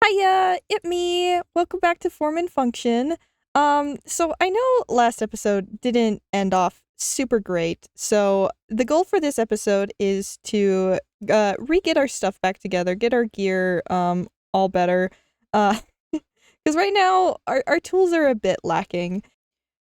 Hiya, it me. Welcome back to Form and Function. So I know last episode didn't end off super great. So the goal for this episode is to re-get our stuff back together, get our gear all better. Uh because right now our tools are a bit lacking.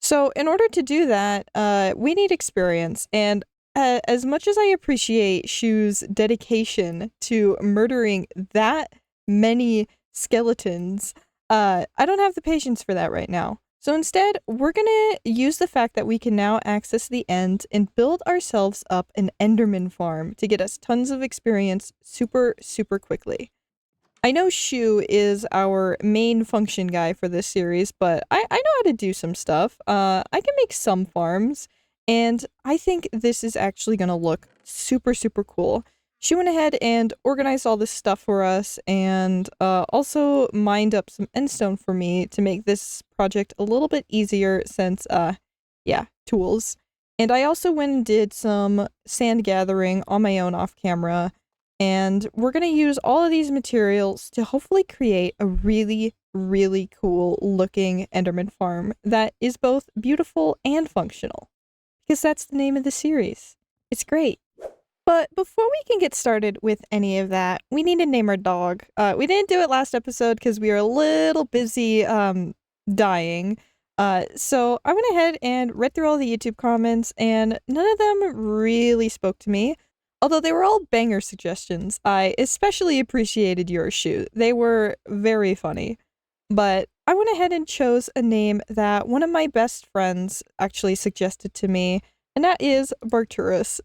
So in order to do that, we need experience. And as much as I appreciate Shu's dedication to murdering that many skeletons, I don't have the patience for that right now. So instead, we're gonna use the fact that we can now access the end and build ourselves up an Enderman farm to get us tons of experience super, super quickly. I know Shu is our main function guy for this series, but I know how to do some stuff. I can make some farms, and I think this is actually gonna look super, super cool. She went ahead and organized all this stuff for us, and also mined up some endstone for me to make this project a little bit easier since, yeah, tools. And I also went and did some sand gathering on my own off camera, and we're going to use all of these materials to hopefully create a really, really cool looking Enderman farm that is both beautiful and functional. Because that's the name of the series. It's great. But before we can get started with any of that, we need to name our dog. We didn't do it last episode because we were a little busy dying. So I went ahead and read through all the YouTube comments, and none of them really spoke to me. Although they were all banger suggestions. I especially appreciated your shoe. They were very funny. But I went ahead and chose a name that one of my best friends actually suggested to me, and that is Barturus.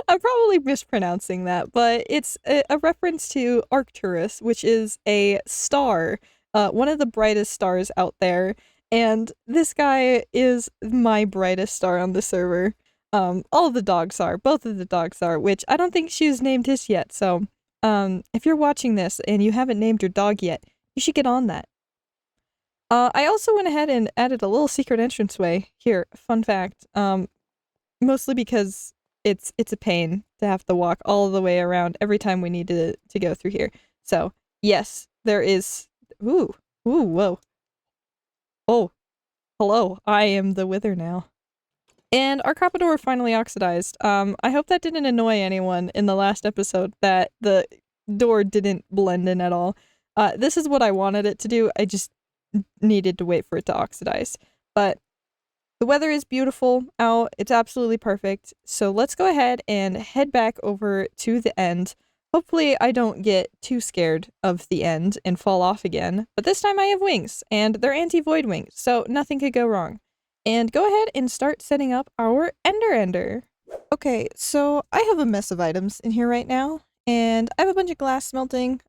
I'm probably mispronouncing that, but it's a reference to Arcturus, which is a star, one of the brightest stars out there. And this guy is my brightest star on the server. All of the dogs are, both of the dogs are, which I don't think she's named his yet. So, if you're watching this and you haven't named your dog yet, you should get on that. I also went ahead and added a little secret entranceway here. Fun fact. Mostly because it's a pain to have to walk all the way around every time we need to go through here. So yes, there is. Whoa. Oh, hello. I am the Wither now. And our copper door finally oxidized. I hope that didn't annoy anyone in the last episode that the door didn't blend in at all. This is what I wanted it to do. I just needed to wait for it to oxidize. But the weather is beautiful out. It's absolutely perfect. So let's go ahead and head back over to the end. Hopefully I don't get too scared of the end and fall off again. But this time I have wings, and they're anti-void wings, so nothing could go wrong. And go ahead and start setting up our ender. Okay, so I have a mess of items in here right now, and I have a bunch of glass smelting.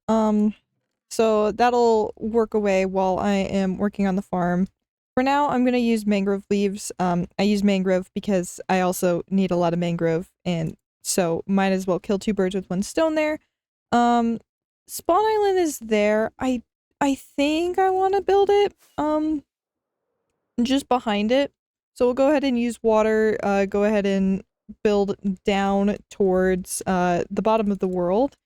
So that'll work away while I am working on the farm. For now, I'm gonna use mangrove leaves. I use mangrove because I also need a lot of mangrove, and so might as well kill two birds with one stone there. Spawn island is there. I think I want to build it just behind it. So we'll go ahead and use water. Go ahead and build down towards the bottom of the world,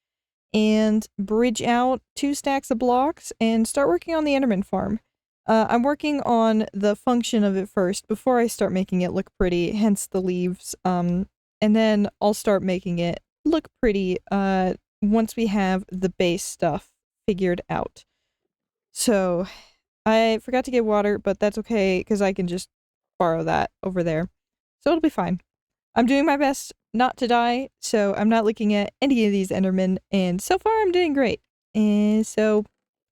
and bridge out 2 stacks of blocks and start working on the Enderman farm. I'm working on the function of it first before I start making it look pretty, hence the leaves. And then I'll start making it look pretty once we have the base stuff figured out. So I forgot to get water, but that's okay because I can just borrow that over there. So it'll be fine. I'm doing my best not to die, so I'm not looking at any of these Endermen, and so far I'm doing great. And so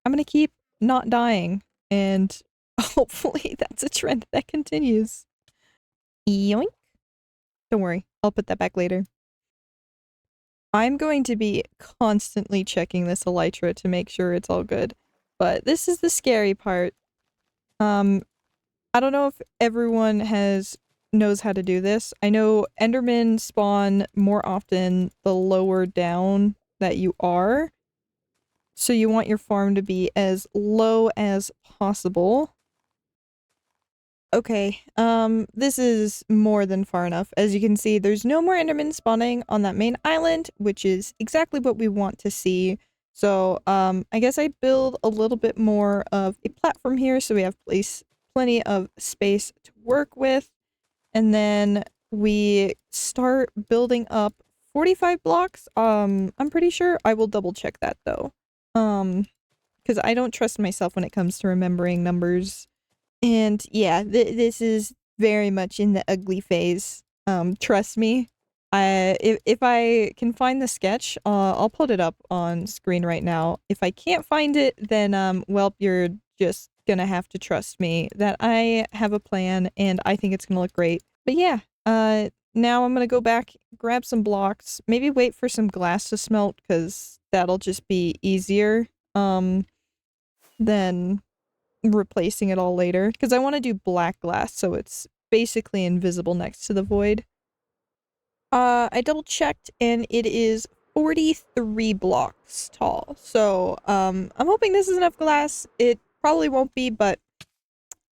I'm gonna keep not dying, and hopefully that's a trend that continues. Yoink. Don't worry, I'll put that back later. I'm going to be constantly checking this elytra to make sure it's all good, but this is the scary part. I don't know if everyone knows how to do this. I know Endermen spawn more often the lower down that you are. So you want your farm to be as low as possible. Okay, this is more than far enough. As you can see, there's no more Endermen spawning on that main island, which is exactly what we want to see. So, I guess I build a little bit more of a platform here so we have plenty of space to work with. And then we start building up 45 blocks. I'm pretty sure. I will double check that though. Because I don't trust myself when it comes to remembering numbers. And yeah, this is very much in the ugly phase. Trust me. If I can find the sketch, I'll put it up on screen right now. If I can't find it, then well, you're just gonna have to trust me that I have a plan and I think it's gonna look great. But yeah, now I'm gonna go back, grab some blocks, maybe wait for some glass to smelt because that'll just be easier than replacing it all later. Because I want to do black glass so it's basically invisible next to the void. I double checked and it is 43 blocks tall. So, I'm hoping this is enough glass. It probably won't be, but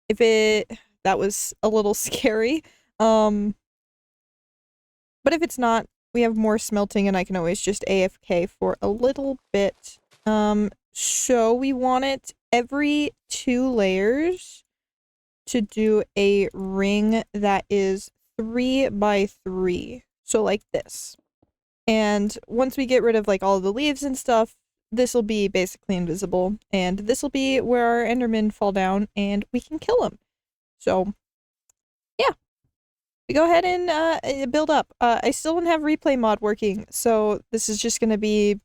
that was a little scary. But if it's not, we have more smelting and I can always just AFK for a little bit. So we want it every 2 layers to do a ring that is 3 by 3. So like this. And once we get rid of like all the leaves and stuff, this will be basically invisible. And this will be where our endermen fall down and we can kill them. So yeah, we go ahead and build up. I still don't have replay mod working, so this is just gonna be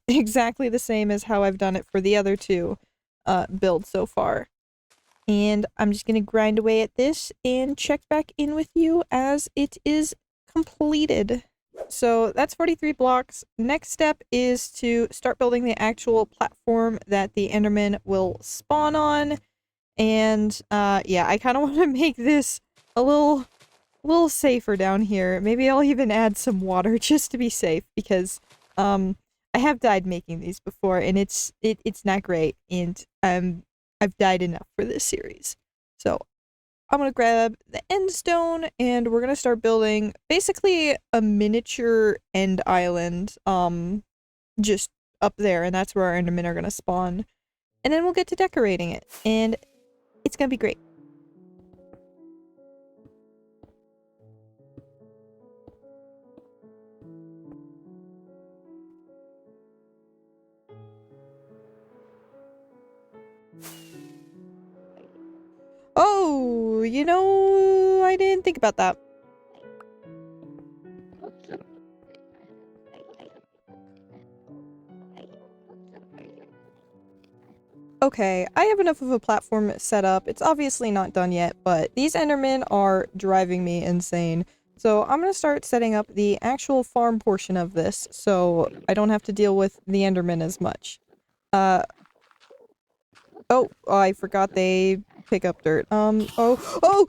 exactly the same as how I've done it for the other 2 builds so far. And I'm just gonna grind away at this and check back in with you as it is completed. So that's 43 blocks. Next step is to start building the actual platform that the enderman will spawn on. And yeah, I kind of want to make this a little safer down here. Maybe I'll even add some water just to be safe because I have died making these before and it's not great, and I've died enough for this series. So I'm gonna grab the end stone and we're gonna start building basically a miniature end island just up there, and that's where our endermen are gonna spawn. And then we'll get to decorating it and it's gonna be great. Oh, you know, I didn't think about that. Okay, I have enough of a platform set up. It's obviously not done yet, but these endermen are driving me insane. So I'm gonna start setting up the actual farm portion of this so I don't have to deal with the endermen as much. Oh, I forgot they pick up dirt. Oh,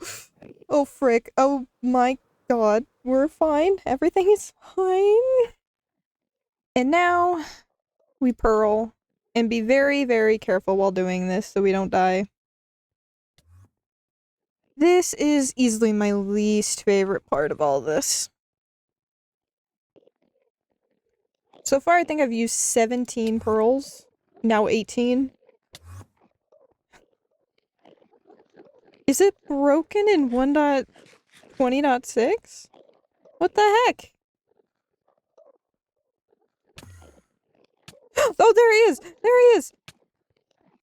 frick. Oh my god. We're fine. Everything is fine. And now we pearl. And be very, very careful while doing this so we don't die. This is easily my least favorite part of all this. So far, I think I've used 17 pearls. Now 18. Is it broken in 1.20.6? What the heck? Oh, there he is! There he is!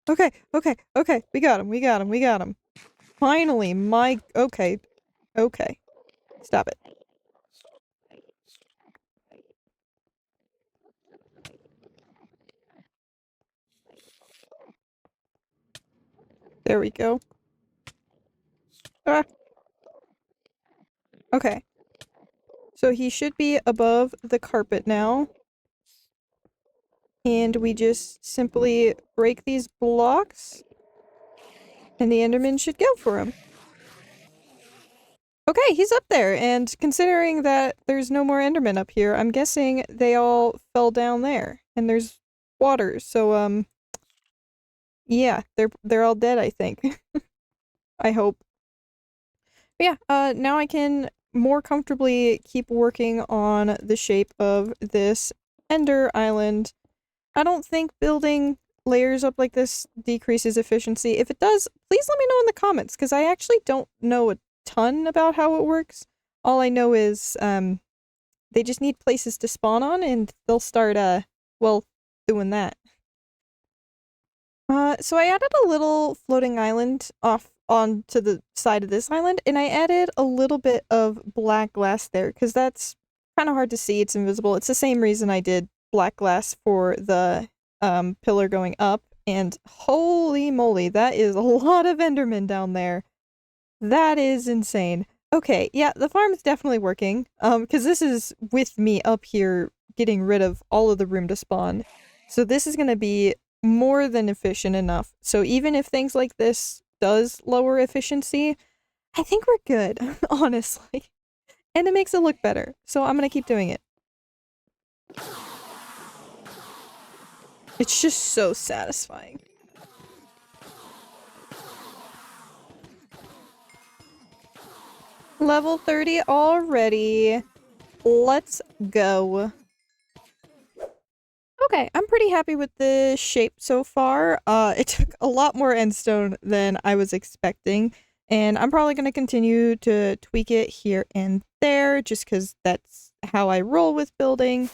Okay, okay, okay. We got him, we got him, we got him. Finally, okay. Okay. Stop it. There we go. Ah. Okay. So he should be above the carpet now. And we just simply break these blocks. And the Enderman should go for him. Okay, he's up there, and considering that there's no more Endermen up here, I'm guessing they all fell down there. And there's water, so yeah, they're all dead, I think. I hope. But yeah, now I can more comfortably keep working on the shape of this Ender Island. I don't think building layers up like this decreases efficiency. If it does, please let me know in the comments, because I actually don't know a ton about how it works. All I know is, they just need places to spawn on, and they'll start, well, doing that. So I added a little floating island off onto the side of this island, and I added a little bit of black glass there, because that's kind of hard to see. It's invisible. It's the same reason I did black glass for the pillar going up, and holy moly, that is a lot of Endermen down there. That is insane. Okay, yeah, the farm's definitely working, because this is with me up here getting rid of all of the room to spawn. So this is gonna be more than efficient enough. So even if things like this does lower efficiency, I think we're good, honestly. And it makes it look better, so I'm gonna keep doing it. It's just so satisfying. Level 30 already. Let's go. Okay, I'm pretty happy with the shape so far. It took a lot more endstone than I was expecting, and I'm probably going to continue to tweak it here and there, just because that's how I roll with building.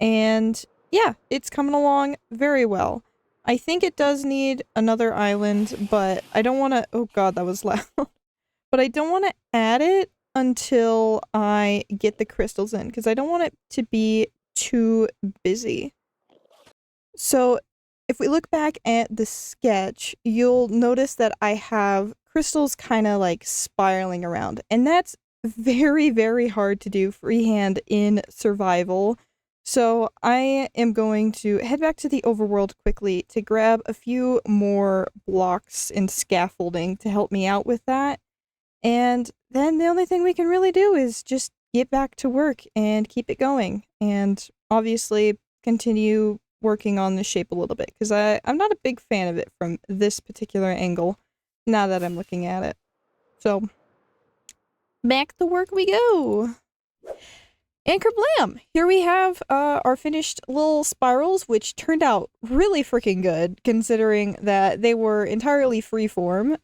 And yeah, it's coming along very well. I think it does need another island, but I don't want to— oh god, that was loud. But I don't want to add it until I get the crystals in, because I don't want it to be too busy. So if we look back at the sketch, you'll notice that I have crystals kind of like spiraling around, and that's very, very hard to do freehand in survival. So I am going to head back to the overworld quickly to grab a few more blocks and scaffolding to help me out with that. And then the only thing we can really do is just get back to work and keep it going. And obviously continue working on the shape a little bit, because I'm not a big fan of it from this particular angle now that I'm looking at it. So back to work we go. And kerblam! Here we have our finished little spirals, which turned out really freaking good, considering that they were entirely freeform.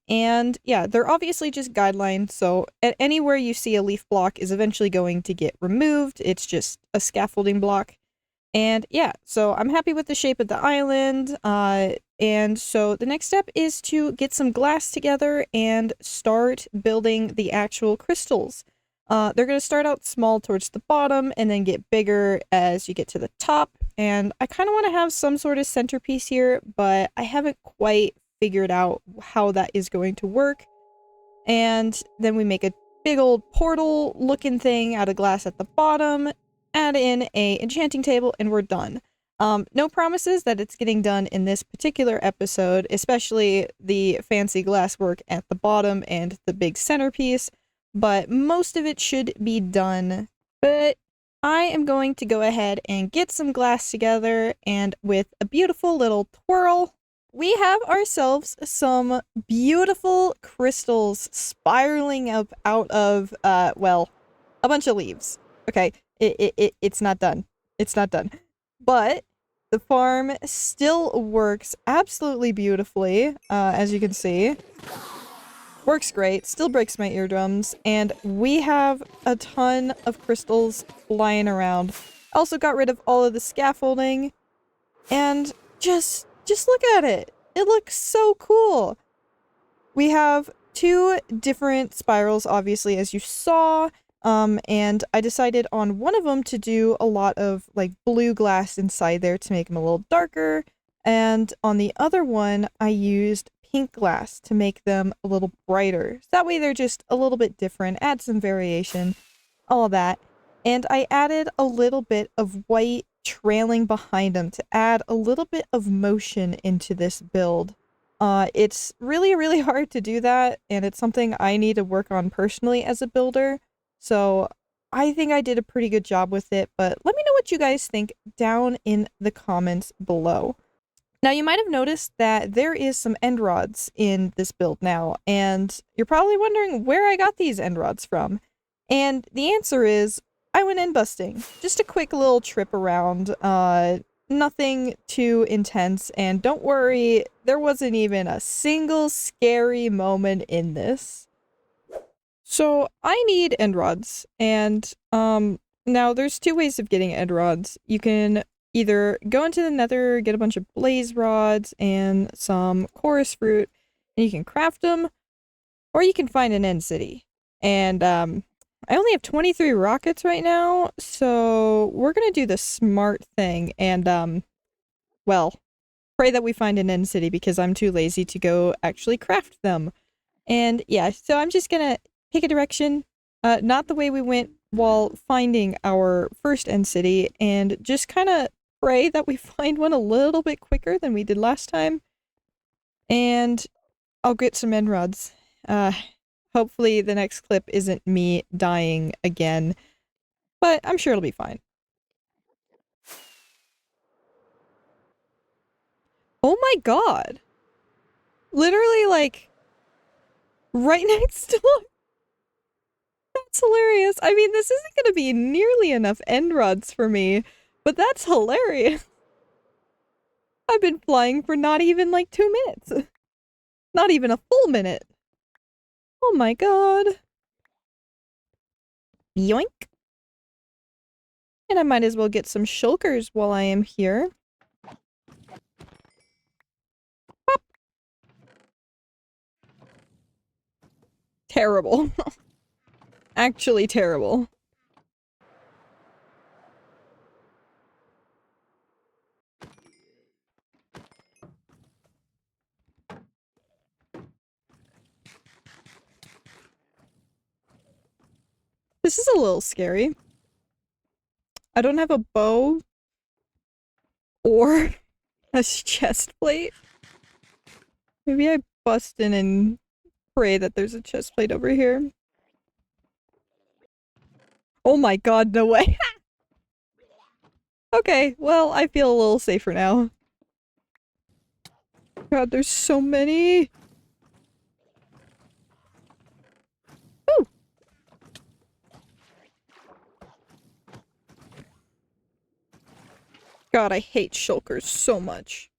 And yeah, they're obviously just guidelines, so anywhere you see a leaf block is eventually going to get removed. It's just a scaffolding block. And yeah, so I'm happy with the shape of the island. And so the next step is to get some glass together and start building the actual crystals. They're going to start out small towards the bottom and then get bigger as you get to the top. And I kind of want to have some sort of centerpiece here, but I haven't quite figured out how that is going to work. And then we make a big old portal looking thing out of glass at the bottom, add in a enchanting table, and we're done. No promises that it's getting done in this particular episode, especially the fancy glass work at the bottom and the big centerpiece. But most of it should be done. But I am going to go ahead and get some glass together, and with a beautiful little twirl, we have ourselves some beautiful crystals spiraling up out of, well, a bunch of leaves. Okay, it's not done. It's not done. But the farm still works absolutely beautifully, as you can see. Works great, still breaks my eardrums, and we have a ton of crystals flying around. Also got rid of all of the scaffolding, and just look at it. It looks so cool. We have two different spirals, obviously, as you saw, and I decided on one of them to do a lot of like blue glass inside there to make them a little darker, and on the other one I used pink glass to make them a little brighter. So that way they're just a little bit different, add some variation, all of that. And I added a little bit of white trailing behind them to add a little bit of motion into this build. It's really, really hard to do that, and it's something I need to work on personally as a builder. So I think I did a pretty good job with it, but let me know what you guys think down in the comments below. Now, you might have noticed that there is some end rods in this build now, and you're probably wondering where I got these end rods from. And the answer is, I went end busting. Just a quick little trip around nothing too intense, and don't worry, there wasn't even a single scary moment in this. So I need end rods, and now there's two ways of getting end rods. You can either go into the nether, get a bunch of blaze rods and some chorus fruit, and you can craft them, or you can find an end city. And I only have 23 rockets right now, so we're gonna do the smart thing and well, pray that we find an end city because I'm too lazy to go actually craft them. And yeah, so I'm just gonna pick a direction, not the way we went while finding our first end city, and just kind of pray that we find one a little bit quicker than we did last time. And I'll get some end rods. Hopefully the next clip isn't me dying again, but I'm sure it'll be fine. Oh my god! Literally, like, right next to it. That's hilarious. I mean, this isn't gonna be nearly enough end rods for me, but that's hilarious. I've been flying for not even like 2 minutes. Not even a full minute. Oh my god. Yoink. And I might as well get some shulkers while I am here. Pop. Terrible. Actually terrible. This is a little scary. I don't have a bow or a chest plate. Maybe I bust in and pray that there's a chest plate over here. Oh my god, no way. Okay, well, I feel a little safer now. God, there's so many. Ooh. God, I hate shulkers so much.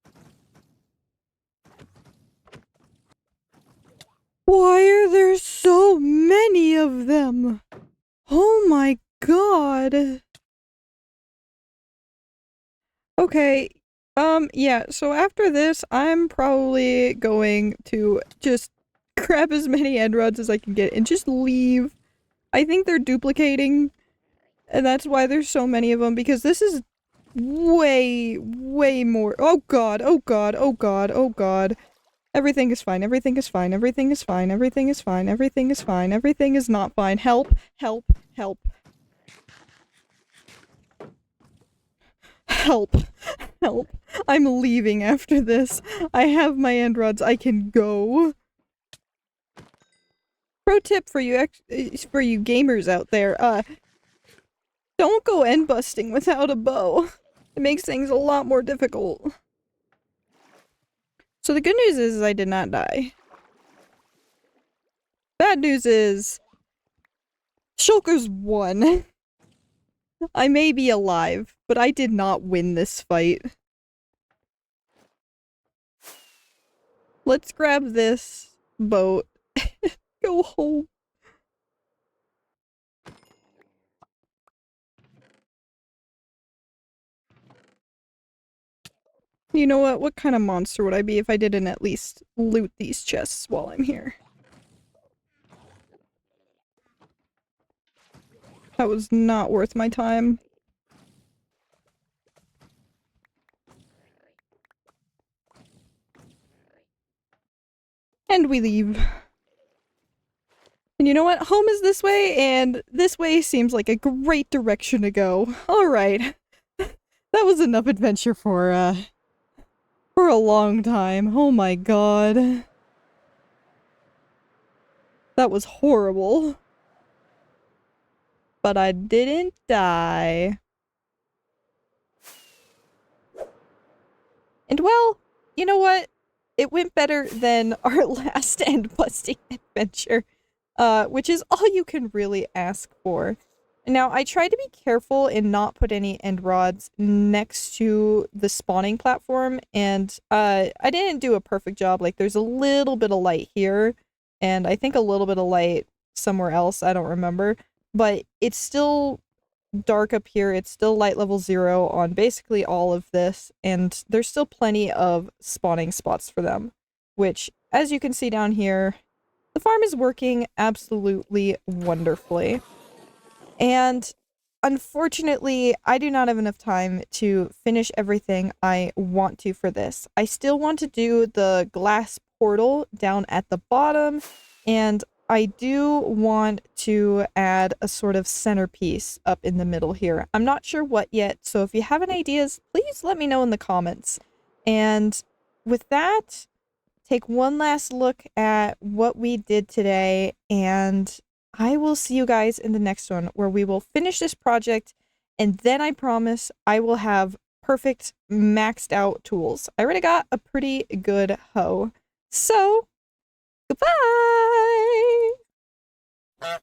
Why are there so many of them? Oh my god. Okay, yeah, so after this, I'm probably going to just grab as many end rods as I can get and just leave. I think they're duplicating, and that's why there's so many of them, because this is way, way more. Oh god, oh god, oh god, oh god. Everything is fine, everything is fine, everything is fine, everything is fine, everything is fine, everything is not fine. Help, help, help. Help. Help. I'm leaving after this. I have my end rods. I can go. Pro tip for you gamers out there, don't go end busting without a bow. It makes things a lot more difficult. So the good news is I did not die. Bad news is Shulker's won. I may be alive, but I did not win this fight. Let's grab this boat. Go home. You know what? What kind of monster would I be if I didn't at least loot these chests while I'm here? That was not worth my time. And we leave. And you know what? Home is this way, and this way seems like a great direction to go. Alright. That was enough adventure for a long time. Oh my god. That was horrible. But I didn't die. And well, you know what? It went better than our last end busting adventure. Which is all you can really ask for. Now, I tried to be careful and not put any end rods next to the spawning platform, and I didn't do a perfect job. Like, there's a little bit of light here, and I think a little bit of light somewhere else. I don't remember. But it's still dark up here. It's still light level 0 on basically all of this, and there's still plenty of spawning spots for them, which, as you can see down here, the farm is working absolutely wonderfully. And unfortunately, I do not have enough time to finish everything I want to for this. I still want to do the glass portal down at the bottom, and I do want to add a sort of centerpiece up in the middle here. I'm not sure what yet, so if you have any ideas, please let me know in the comments. And with that, take one last look at what we did today, and I will see you guys in the next one where we will finish this project, and then I promise I will have perfect maxed out tools. I already got a pretty good hoe. So, goodbye!